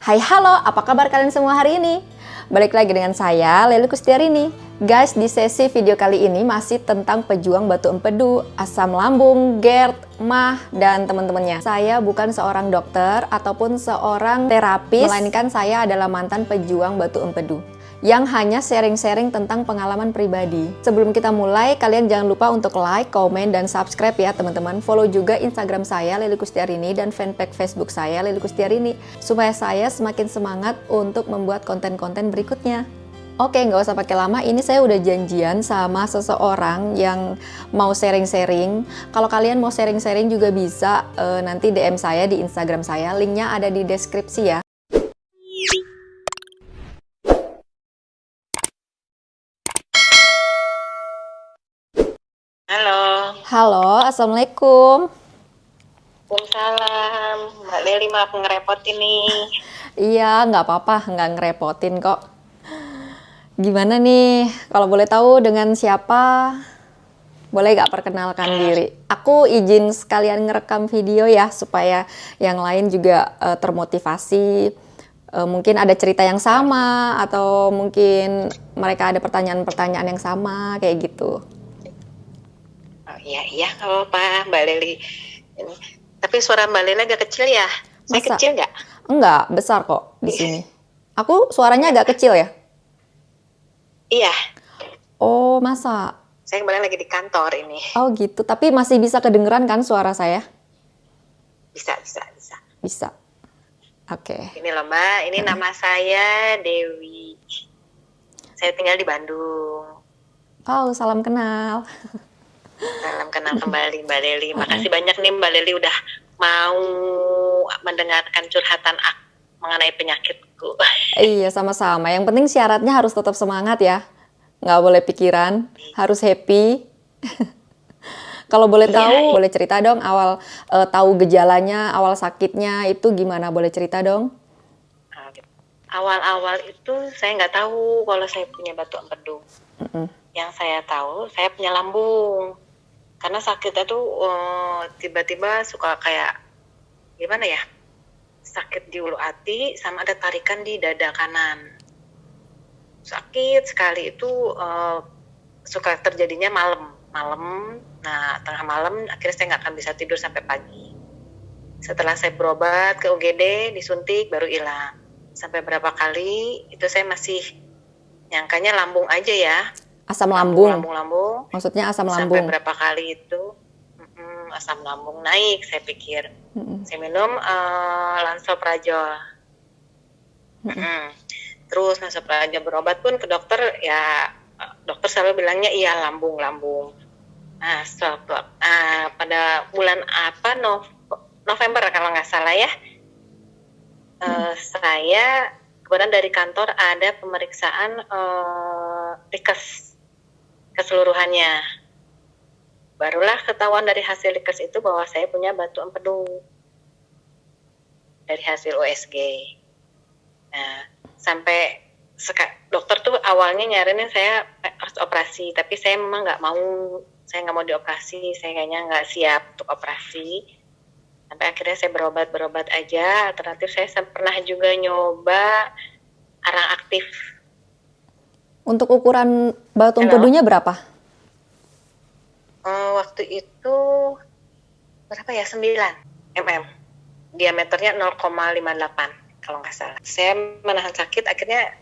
Hai halo, apa kabar kalian semua hari ini? Balik lagi dengan saya, Lely Kustiarini. Guys, di sesi video kali ini masih tentang pejuang batu empedu, asam lambung, GERD, MAH, dan teman-temannya. Saya bukan seorang dokter ataupun seorang terapis, melainkan saya adalah mantan pejuang batu empedu yang hanya sharing-sharing tentang pengalaman pribadi. Sebelum kita mulai, kalian jangan lupa untuk like, komen, dan subscribe ya teman-teman. Follow juga Instagram saya, Lely Kustiarini, dan fanpage Facebook saya, Lely Kustiarini, supaya saya semakin semangat untuk membuat konten-konten berikutnya. Oke, nggak usah pakai lama, ini saya udah janjian sama seseorang yang mau sharing-sharing. Kalau kalian mau sharing-sharing juga bisa, nanti DM saya di Instagram saya, linknya ada di deskripsi ya. Halo, Assalamualaikum. Waalaikumsalam, Mbak Lely, maaf ngerepotin nih. Iya, nggak apa-apa, nggak ngerepotin kok. Gimana nih, kalau boleh tahu dengan siapa? Boleh nggak perkenalkan diri? Aku izin sekalian ngerekam video ya, supaya yang lain juga termotivasi. Mungkin ada cerita yang sama, atau mungkin mereka ada pertanyaan-pertanyaan yang sama, kayak gitu. Oh iya, nggak apa-apa, Mbak Lely. Tapi suara Mbak Lely agak kecil ya? Saya Masa? kecil nggak? Enggak, besar kok di sini. Aku suaranya agak kecil ya? Iya, Oh, masa? saya kemarin lagi di kantor ini. Oh gitu, tapi masih bisa kedengeran kan suara saya? Bisa. Bisa. Oke. Ini loh Mbak, ini nama saya Dewi. Saya tinggal di Bandung. Oh, salam kenal. Salam kenal kembali Mbak Lely. Makasih banyak nih Mbak Lely udah mau mendengarkan curhatan aku mengenai penyakitku. Iya, sama-sama. Yang penting syaratnya harus tetap semangat ya. Nggak boleh pikiran, harus happy. Kalau boleh tahu, boleh cerita dong awal tahu gejalanya, awal sakitnya itu gimana? Boleh cerita dong? Awal-awal itu saya nggak tahu kalau saya punya batu empedu. Yang saya tahu, saya punya lambung. Karena sakitnya tuh tiba-tiba suka kayak gimana ya? Sakit di ulu hati sama ada tarikan di dada kanan. Sakit sekali itu suka terjadinya malam. Nah, tengah malam akhirnya saya nggak akan bisa tidur sampai pagi. Setelah saya berobat ke UGD, disuntik baru hilang. Sampai berapa kali itu saya masih nyangkanya lambung aja ya. Asam lambung. Lambung. Maksudnya asam Sampai lambung. berapa kali itu asam lambung naik, saya pikir. Saya minum lansoprazol. Terus lansoprazol berobat pun ke dokter ya, dokter selalu bilangnya iya lambung. Nah, pada bulan November kalau nggak salah ya, saya kemudian dari kantor ada pemeriksaan rikes keseluruhannya. Barulah ketahuan dari hasil rikes itu bahwa saya punya batu empedu dari hasil USG. Nah, sampai dokter tuh awalnya nyaranin saya harus operasi, tapi saya memang nggak mau. Saya nggak mau dioperasi, saya kayaknya nggak siap untuk operasi. Sampai akhirnya saya berobat aja. Alternatif saya pernah juga nyoba arang aktif. Untuk ukuran batu empedunya berapa? Waktu itu berapa ya? 9 mm. Diameternya 0,58 kalau nggak salah. Saya menahan sakit, akhirnya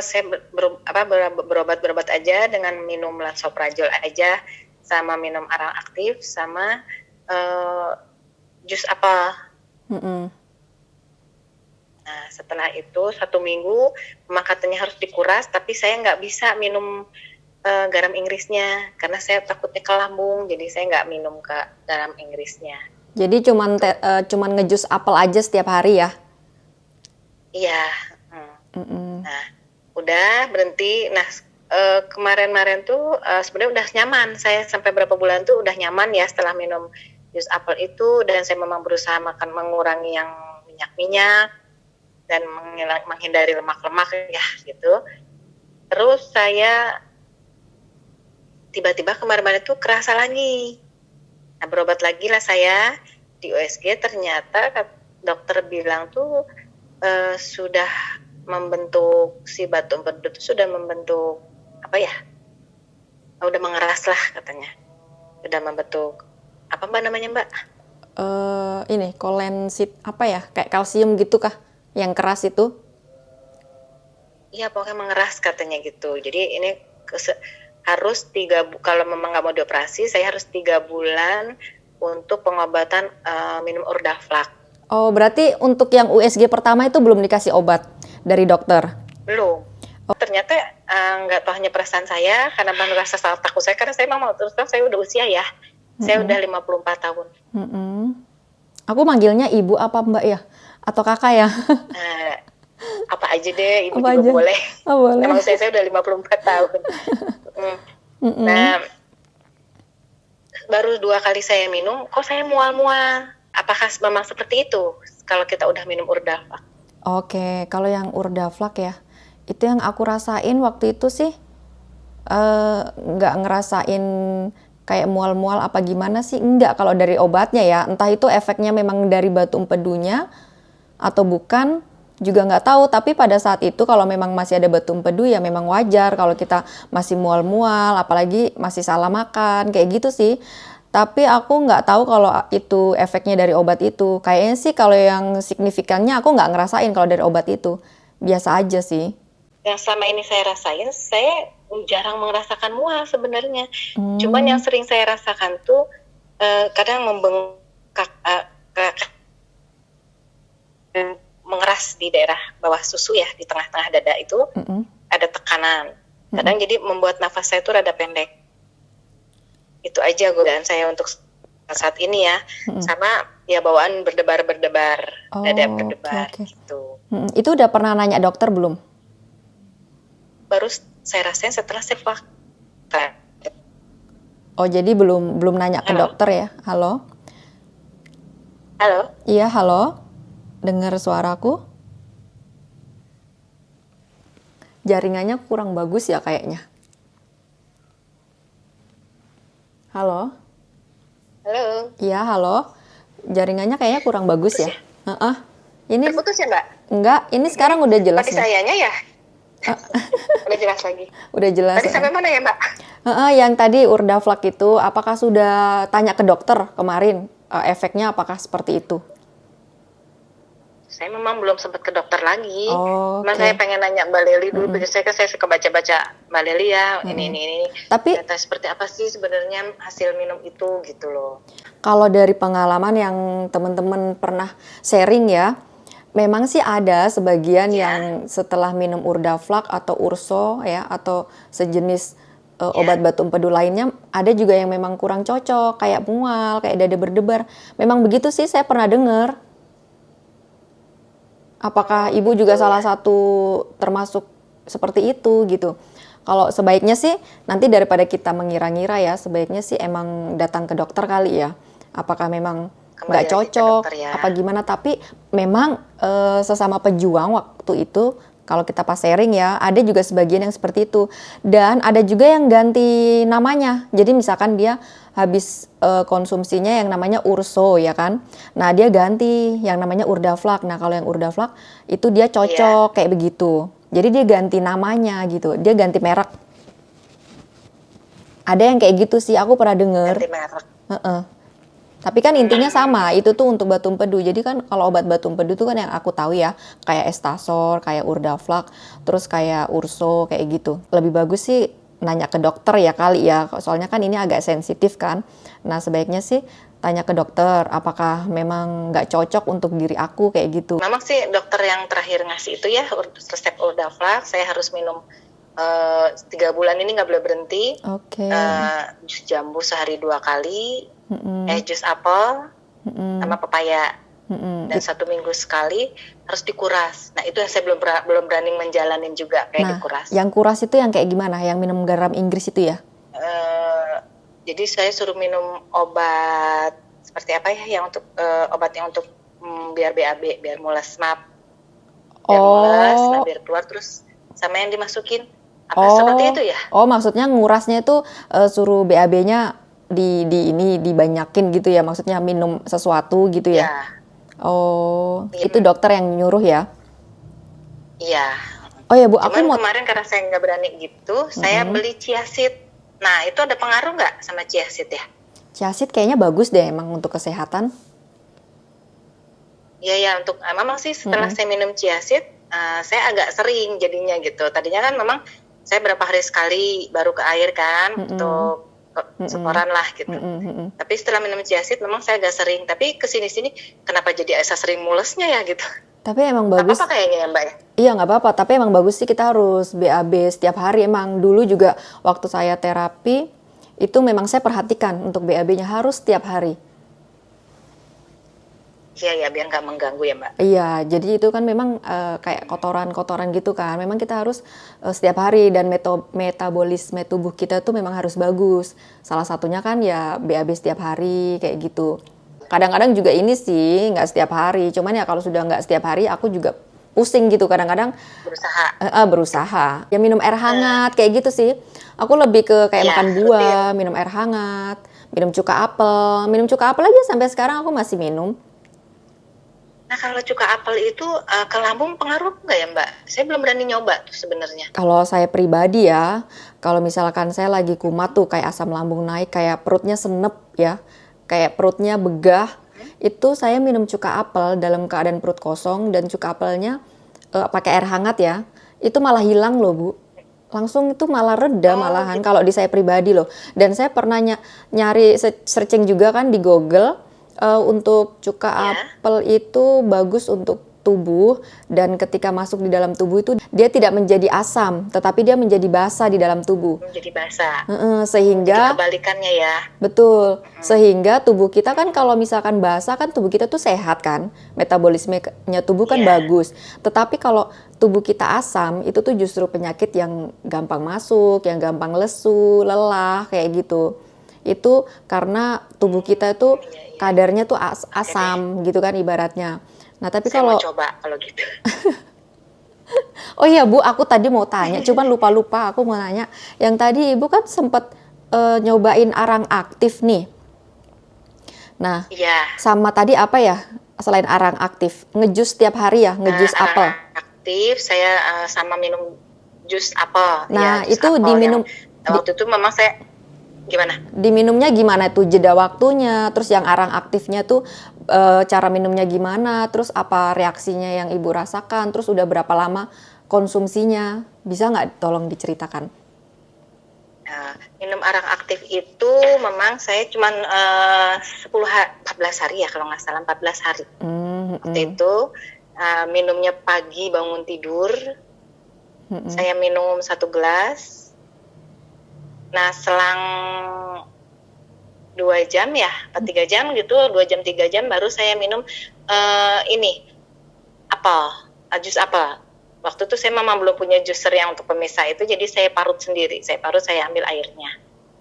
saya berobat aja dengan minum lansoprazol aja, sama minum arang aktif, sama jus apel. Nah, setelah itu 1 minggu memang katanya harus dikuras, tapi saya nggak bisa minum garam Inggrisnya karena saya takutnya ke lambung, jadi saya nggak minum ke garam Inggrisnya. Jadi cuman ngejus apel aja setiap hari ya? Iya. Nah, udah berhenti. Nah, kemarin tuh sebenarnya udah nyaman. Saya sampai berapa bulan tuh udah nyaman ya setelah minum jus apel itu, dan saya memang berusaha mengurangi yang minyak dan menghindari lemak-lemak ya gitu. Terus saya tiba-tiba kemarin itu kerasa lagi. Nah, berobat lagi lah saya di USG, ternyata dokter bilang tuh sudah membentuk si batu empedu itu sudah membentuk apa ya? Udah mengeras lah katanya. Sudah membentuk apa Mbak namanya Mbak? Ini kolensit apa ya? Kayak kalsium gitu kah? Yang keras itu? Iya pokoknya mengeras katanya gitu. Jadi ini harus kalau memang nggak mau dioperasi, saya harus 3 bulan untuk pengobatan minum Urdaflak. Oh, berarti untuk yang USG pertama itu belum dikasih obat dari dokter? Belum. Ternyata nggak tahu hanya perasaan saya karena merasa salah takut saya karena saya memang terus terang saya udah usia ya. Saya udah 54 tahun. Aku manggilnya ibu apa mbak ya? Atau kakak ya? Apa aja deh, ibu apa juga aja? boleh. Oh, boleh. Memang saya udah 54 tahun. Nah, baru 2 kali saya minum, kok saya mual-mual. Apakah memang seperti itu kalau kita udah minum Urdaflak? Oke, kalau yang Urdaflak ya, itu yang aku rasain waktu itu sih nggak ngerasain kayak mual-mual apa gimana sih, enggak kalau dari obatnya ya, entah itu efeknya memang dari batu empedunya atau bukan juga nggak tahu, tapi pada saat itu kalau memang masih ada batu empedu ya memang wajar kalau kita masih mual-mual, apalagi masih salah makan, kayak gitu sih. Tapi aku nggak tahu kalau itu efeknya dari obat itu. Kayaknya sih kalau yang signifikannya aku nggak ngerasain kalau dari obat itu. Biasa aja sih. Yang selama ini saya rasain, saya jarang merasakan mual sebenarnya. Cuman yang sering saya rasakan tuh kadang membengkak, mengeras di daerah bawah susu ya, di tengah-tengah dada itu ada tekanan. Kadang jadi membuat nafas saya tuh rada pendek. Itu aja godaan saya untuk saat ini ya. Sama ya bawaan berdebar-berdebar, dada berdebar gitu. Itu udah pernah nanya dokter belum? Baru saya rasain setelah saya vaksin. Oh, jadi belum nanya ke dokter ya? Halo? Halo? Iya, halo? Dengar suaraku? Jaringannya kurang bagus ya kayaknya. Halo? Halo? Iya, halo? Jaringannya kayaknya kurang bagus ya? Ini terputus ya Mbak? Enggak, ini sekarang udah jelas. Tadi sayanya ya? Udah jelas lagi. Udah jelas. Tadi sampai mana ya Mbak? Yang tadi Urdaflak itu, apakah sudah tanya ke dokter kemarin? Efeknya apakah seperti itu? Saya memang belum sempat ke dokter lagi. Okay. Saya pengen nanya Mbak Leli dulu. Saya suka baca-baca Mbak Leli ya. Ini. Tapi data seperti apa sih sebenarnya hasil minum itu gitu loh. Kalau dari pengalaman yang teman-teman pernah sharing ya, memang sih ada sebagian yang setelah minum Urdaflak atau Urso ya, atau sejenis obat batu empedu lainnya, ada juga yang memang kurang cocok, kayak mual, kayak dada berdebar. Memang begitu sih, saya pernah dengar. Apakah ibu juga salah satu termasuk seperti itu gitu? Kalau sebaiknya sih nanti daripada kita mengira-ngira ya, sebaiknya sih emang datang ke dokter kali ya. Apakah memang nggak cocok, apa gimana? Tapi memang sesama pejuang waktu itu, kalau kita pas sharing ya, ada juga sebagian yang seperti itu. Dan ada juga yang ganti namanya. Jadi misalkan dia habis konsumsinya yang namanya Urso ya kan. Nah dia ganti yang namanya Urdaflak. Nah kalau yang Urdaflak itu dia cocok kayak begitu. Jadi dia ganti namanya gitu. Dia ganti merek. Ada yang kayak gitu sih, aku pernah denger. Ganti merek. Tapi kan intinya sama, itu tuh untuk batu empedu. Jadi kan kalau obat batu empedu tuh kan yang aku tahu ya, kayak Estasor, kayak Urdaflak, terus kayak Urso, kayak gitu. Lebih bagus sih nanya ke dokter ya kali ya, soalnya kan ini agak sensitif kan. Nah sebaiknya sih tanya ke dokter, apakah memang nggak cocok untuk diri aku kayak gitu. Memang sih dokter yang terakhir ngasih itu ya, resep Urdaflak, saya harus minum 3 bulan ini nggak boleh berhenti. Jus jambu sehari 2 kali, jus apel sama pepaya, dan 1 minggu sekali harus dikuras. Nah itu yang saya belum berani menjalanin juga kayak dikuras. Yang kuras itu yang kayak gimana? Yang minum garam Inggris itu ya? Jadi saya suruh minum obat seperti apa ya, yang untuk obat yang untuk biar BAB, biar mules, mules, biar keluar, terus sama yang dimasukin. Seperti itu ya? Maksudnya ngurasnya itu suruh BAB-nya dibanyakin gitu ya, maksudnya minum sesuatu gitu ya? Itu dokter yang nyuruh ya? Iya. Oh ya Bu, aku Cuman mau kemarin karena saya nggak berani gitu, saya beli chia seed. Nah, itu ada pengaruh nggak sama chia seed ya? chia seed kayaknya bagus deh emang untuk kesehatan. Iya ya, untuk memang sih setelah saya minum chia seed, saya agak sering jadinya gitu. Tadinya kan memang saya berapa hari sekali baru ke air kan untuk setoran lah gitu. Tapi setelah minum chia seed memang saya agak sering. Tapi kesini-sini kenapa jadi asa sering mulesnya ya gitu? Tapi emang Nggak bagus. apa-apa kayaknya ya Mbak ya? Iya nggak apa-apa, tapi emang bagus sih kita harus BAB setiap hari. Emang dulu juga waktu saya terapi, itu memang saya perhatikan untuk BAB-nya harus setiap hari. Iya ya, biar nggak mengganggu ya Mbak. Iya, jadi itu kan memang kayak kotoran-kotoran gitu kan. Memang kita harus setiap hari dan metabolisme tubuh kita tuh memang harus bagus. Salah satunya kan ya BAB setiap hari kayak gitu. Kadang-kadang juga ini sih nggak setiap hari. Cuman ya kalau sudah nggak setiap hari aku juga pusing gitu kadang-kadang. Berusaha. Ya minum air hangat kayak gitu sih. Aku lebih ke kayak Iya, makan buah, minum air hangat, minum cuka apel. Minum cuka apel aja sampai sekarang aku masih minum. Nah kalau cuka apel itu ke lambung pengaruh nggak ya Mbak? Saya belum berani nyoba tuh sebenarnya. Kalau saya pribadi ya, kalau misalkan saya lagi kumat tuh kayak asam lambung naik, kayak perutnya senep ya, kayak perutnya begah, itu saya minum cuka apel dalam keadaan perut kosong dan cuka apelnya pakai air hangat ya, itu malah hilang loh Bu. Langsung itu malah reda malahan kalau di saya pribadi loh. Dan saya pernah nyari searching juga kan di Google, untuk cuka apel itu bagus untuk tubuh dan ketika masuk di dalam tubuh itu dia tidak menjadi asam tetapi dia menjadi basa di dalam tubuh. Menjadi basah. Sehingga Jadi kebalikannya ya. betul. Sehingga tubuh kita kan kalau misalkan basa kan tubuh kita tuh sehat kan. Metabolismenya tubuh kan bagus. Tetapi kalau tubuh kita asam itu tuh justru penyakit yang gampang masuk, yang gampang lesu, lelah kayak gitu. Itu karena tubuh kita itu kadarnya tuh asam gitu kan ibaratnya. Nah tapi Saya kalau mau coba kalau gitu. oh iya Bu, aku tadi mau tanya, cuman lupa aku mau nanya. Yang tadi Ibu kan sempat nyobain arang aktif nih. Nah, sama tadi apa ya selain arang aktif? Ngejus setiap hari ya, ngejus apel. Aktif, saya sama minum jus apel. Nah, jus itu apel diminum. Waktu itu memang saya gimana? Diminumnya gimana tuh jeda waktunya, terus yang arang aktifnya tuh cara minumnya gimana, terus apa reaksinya yang Ibu rasakan, terus udah berapa lama konsumsinya, bisa nggak tolong diceritakan? Minum arang aktif itu memang saya cuman 14 hari ya kalau nggak salah 14 hari. Waktu itu minumnya pagi bangun tidur, saya minum 1 gelas. Nah, selang 2 jam ya, atau 3 jam gitu, 2 jam 3 jam baru saya minum jus apel. Waktu itu saya memang belum punya juicer yang untuk pemisah itu, jadi saya parut sendiri. Saya ambil airnya.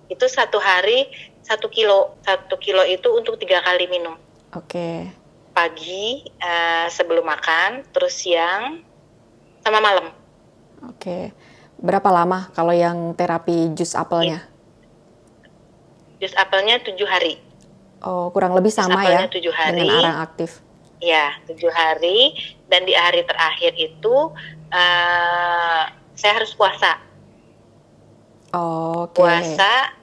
Itu 1 hari 1 kilo. 1 kilo itu untuk 3 kali minum. Oke. Pagi sebelum makan, terus siang, sama malam. Oke. Berapa lama kalau yang terapi jus apelnya? Jus apelnya 7 hari. Oh, kurang lebih sama ya 7 hari. dengan arang aktif. Ya, 7 hari. Dan di hari terakhir itu saya harus puasa. Oke. Puasa,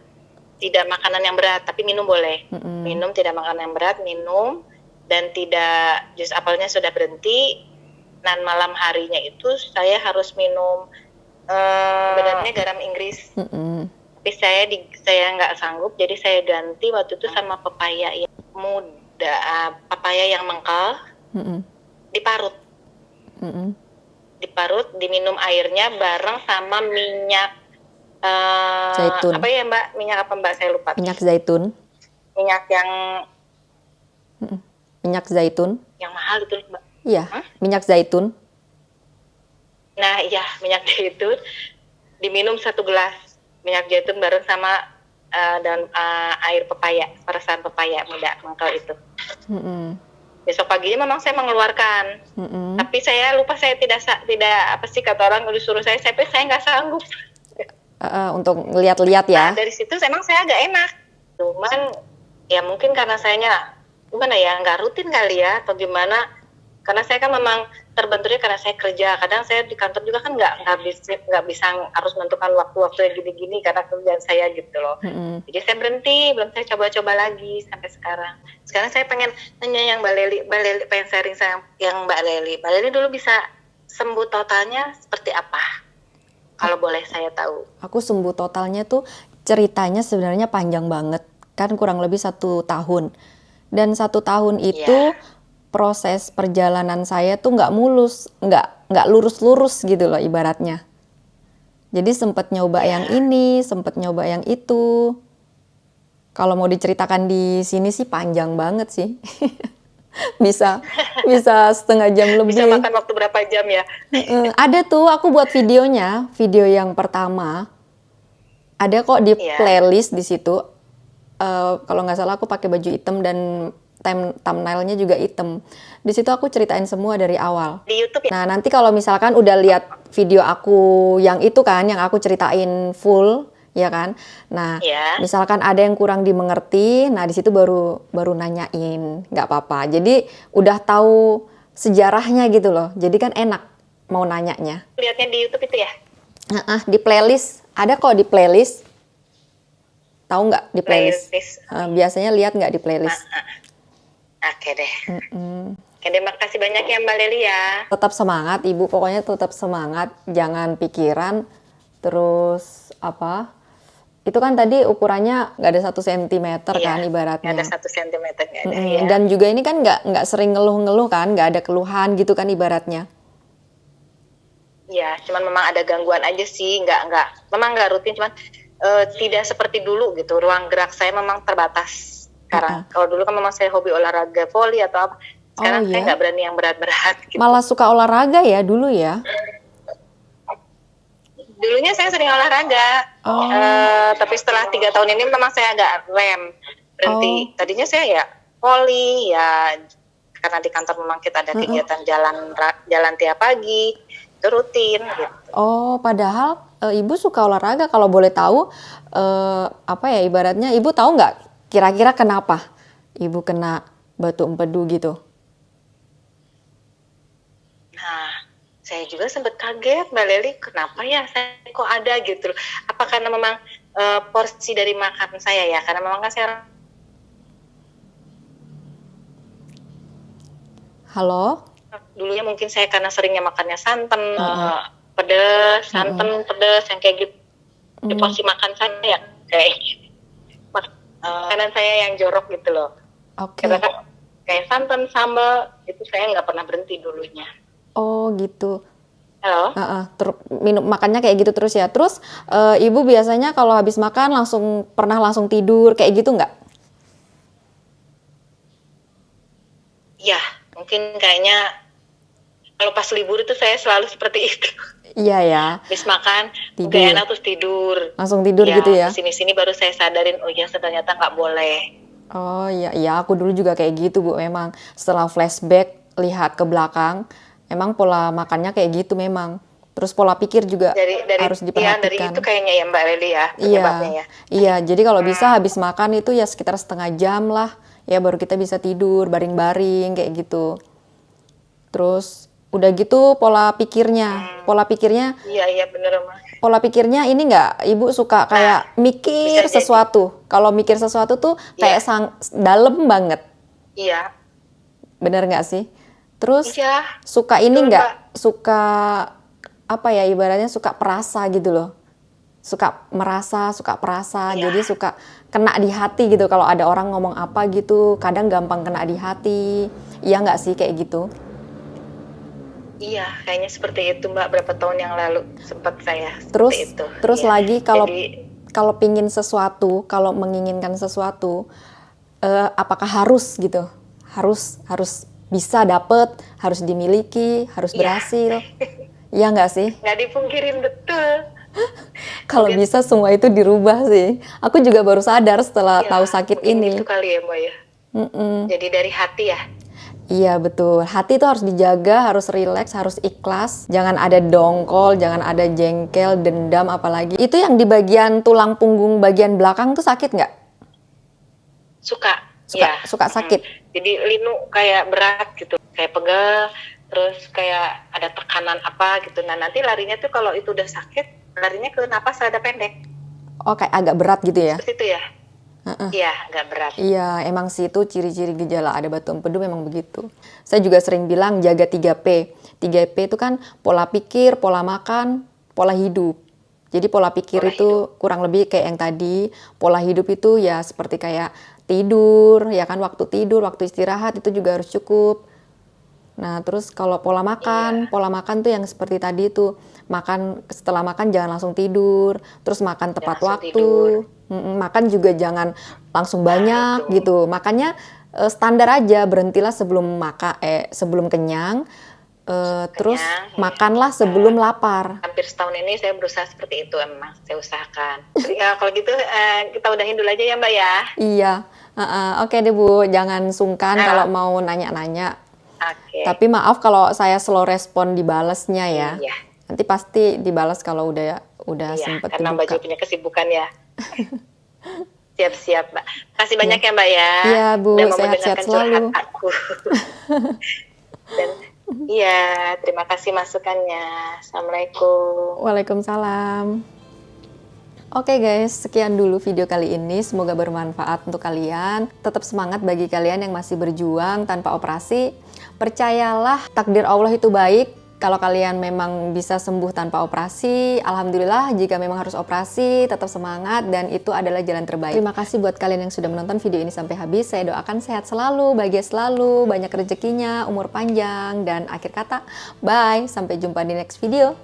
tidak makanan yang berat, tapi minum boleh. Minum tidak makanan yang berat, minum. Dan tidak, jus apelnya sudah berhenti. Dan malam harinya itu saya harus minum sebenarnya garam Inggris, tapi saya nggak sanggup, jadi saya ganti waktu itu sama pepaya yang muda, pepaya yang mengkal, diparut, diminum airnya bareng sama minyak zaitun. Apa ya Mbak? Minyak apa Mbak? Saya lupa. Minyak zaitun. Minyak yang minyak zaitun. Yang mahal itu Mbak. Iya, minyak zaitun. Nah, iya, minyak zaitun diminum 1 gelas minyak zaitun bareng sama dan air pepaya, perasan pepaya muda mengkal itu. Besok paginya memang saya mengeluarkan, tapi saya lupa, saya tidak apa sih kata orang disuruh saya nggak sanggup. Untuk ngeliat-liat ya. Nah, dari situ memang saya agak enak, cuman ya mungkin karena sayanya gimana ya nggak rutin kali ya atau gimana. karena saya kan memang terbenturnya karena saya kerja. Kadang saya di kantor juga kan nggak bisa harus menentukan waktu-waktu yang gini-gini karena kerjaan saya gitu loh. Jadi saya berhenti, belum saya coba-coba lagi sampai sekarang. Sekarang saya pengen nanya yang Mbak Leli pengen sharing saya yang Mbak Leli. Mbak Leli dulu bisa sembuh totalnya seperti apa? Kalau boleh saya tahu. Aku sembuh totalnya tuh ceritanya sebenarnya panjang banget, kan kurang lebih 1 tahun. Dan 1 tahun itu proses perjalanan saya tuh nggak mulus, nggak lurus-lurus gitu loh ibaratnya. Jadi sempet nyoba yang ini, sempet nyoba yang itu. Kalau mau diceritakan di sini sih panjang banget sih. bisa setengah jam lebih. Bisa makan waktu berapa jam ya? Ada tuh aku buat videonya, video yang pertama. Ada kok di playlist di situ. Kalau nggak salah aku pakai baju hitam dan thumbnailnya juga hitam. Di situ aku ceritain semua dari awal. Di YouTube ya? Nah, nanti kalau misalkan udah lihat video aku yang itu kan, yang aku ceritain full, ya kan? Nah, misalkan ada yang kurang dimengerti, nah di situ baru nanyain, nggak apa-apa. Jadi udah tahu sejarahnya gitu loh. Jadi kan enak mau nanyanya. Lihatnya di YouTube itu ya? Di playlist, ada kok di playlist. Tahu nggak di playlist? Biasanya lihat nggak di playlist? Oke deh. Oke deh, makasih banyak ya Mbak Leli ya. Tetap semangat Ibu, pokoknya tetap semangat, jangan pikiran. Terus apa? Itu kan tadi ukurannya nggak ada 1 sentimeter kan ibaratnya. Nggak ada 1 sentimeter nggak ada. Dan juga ini kan nggak sering ngeluh-ngeluh kan, nggak ada keluhan gitu kan ibaratnya. Ya, cuman memang ada gangguan aja sih, memang nggak rutin, cuman tidak seperti dulu gitu. Ruang gerak saya memang terbatas sekarang. Kalau dulu kan memang saya hobi olahraga voli atau apa. Sekarang saya nggak berani yang berat-berat. Gitu. Malah suka olahraga ya dulu ya? Dulunya saya sering olahraga, tapi setelah 3 tahun ini memang saya agak berhenti. Tadinya saya ya voli ya, karena di kantor memang kita ada kegiatan jalan tiap pagi, itu rutin. Gitu. Oh, padahal Ibu suka olahraga. Kalau boleh tahu, apa ya ibaratnya, Ibu tahu nggak kira-kira kenapa Ibu kena batu empedu gitu? Nah, saya juga sempat kaget Mbak Leli, kenapa ya saya kok ada gitu. Apa karena memang porsi dari makan saya ya? Karena memang kan saya... Halo? Dulunya mungkin saya karena seringnya makannya santan, pedas, pedas, yang kayak gitu. Di porsi makan saya kayak makanan saya yang jorok gitu loh. Karena kan kayak santan, sambal, itu saya nggak pernah berhenti dulunya. Oh gitu. Halo? Makannya kayak gitu terus ya. Terus Ibu biasanya kalau habis makan pernah langsung tidur kayak gitu nggak? Ya, mungkin kayaknya kalau pas libur itu saya selalu seperti itu. Iya ya. Habis makan, nggak enak terus tidur. Langsung tidur gitu ya? Sini-sini baru saya sadarin, oh ya ternyata nggak boleh. Oh iya, aku dulu juga kayak gitu Bu. Memang setelah flashback lihat ke belakang, emang pola makannya kayak gitu memang. Terus pola pikir juga harus diperhatikan. Dari itu kayaknya ya Mbak Leli ya penyebabnya ya. Iya, jadi kalau bisa habis makan itu ya sekitar setengah jam lah, ya baru kita bisa tidur baring-baring kayak gitu. Terus udah gitu pola pikirnya. Iya bener Mas. Pola pikirnya ini nggak, Ibu suka kayak mikir sesuatu. Kalau mikir sesuatu tuh kayak dalam banget. Iya. Bener nggak sih? Terus suka ini nggak? Suka apa ya ibaratnya suka perasa gitu loh. Suka merasa, suka perasa. Jadi suka kena di hati gitu. Kalau ada orang ngomong apa gitu, kadang gampang kena di hati. Iya nggak sih kayak gitu? Iya, kayaknya seperti itu Mbak. Berapa tahun yang lalu sempat saya seperti itu. Terus lagi kalau pingin sesuatu, kalau menginginkan sesuatu, apakah harus gitu? Harus bisa dapet, harus dimiliki, harus berhasil. Iya nggak sih? Nggak dipungkirin, betul. Kalau bisa semua itu dirubah sih. Aku juga baru sadar setelah tahu sakit ini. Itu kali ya Mbak ya. Jadi dari hati ya. Iya betul, hati itu harus dijaga, harus rileks, harus ikhlas. Jangan ada dongkol, jangan ada jengkel, dendam apalagi. Itu yang di bagian tulang punggung bagian belakang tuh sakit nggak? Suka. suka sakit. Jadi linu kayak berat gitu, kayak pegel, terus kayak ada tekanan apa gitu. Nah nanti larinya tuh kalau itu udah sakit, larinya ke napas rada pendek. Oh, kayak agak berat gitu ya? Seperti itu ya? Iya, agak berat. Iya, emang sih itu ciri-ciri gejala ada batu empedu memang begitu. Saya juga sering bilang jaga 3P. 3P itu kan pola pikir, pola makan, pola hidup. Jadi pola pikir itu kurang lebih kayak yang tadi. Pola hidup itu ya seperti kayak tidur, ya kan, waktu tidur, waktu istirahat itu juga harus cukup. Nah, terus kalau pola makan tuh yang seperti tadi tuh, setelah makan jangan langsung tidur, terus makan tepat waktu. Makan juga jangan langsung banyak gitu. Makannya standar aja, berhentilah sebelum kenyang. Terus makanlah sebelum lapar. Hampir setahun ini saya berusaha seperti itu, emang saya usahakan. Ya kalau gitu kita udahin dulu aja ya Mbak ya. Iya, oke deh Bu, jangan sungkan kalau mau nanya-nanya. Tapi maaf kalau saya slow respon dibalasnya ya. Iya. Nanti pasti dibalas kalau udah sempet karena dibuka. Mbak juga punya kesibukan ya. Siap-siap Mbak. Kasih banyak ya Mbak ya. Iya Bu, sehat-sehat selalu. Aku. Dan iya, terima kasih masukannya. Assalamualaikum. Waalaikumsalam. Oke guys, sekian dulu video kali ini. Semoga bermanfaat untuk kalian. Tetap semangat bagi kalian yang masih berjuang tanpa operasi. Percayalah, takdir Allah itu baik. Kalau kalian memang bisa sembuh tanpa operasi, alhamdulillah. Jika memang harus operasi, tetap semangat dan itu adalah jalan terbaik. Terima kasih buat kalian yang sudah menonton video ini sampai habis. Saya doakan sehat selalu, bahagia selalu, banyak rezekinya, umur panjang, dan akhir kata, bye. Sampai jumpa di next video.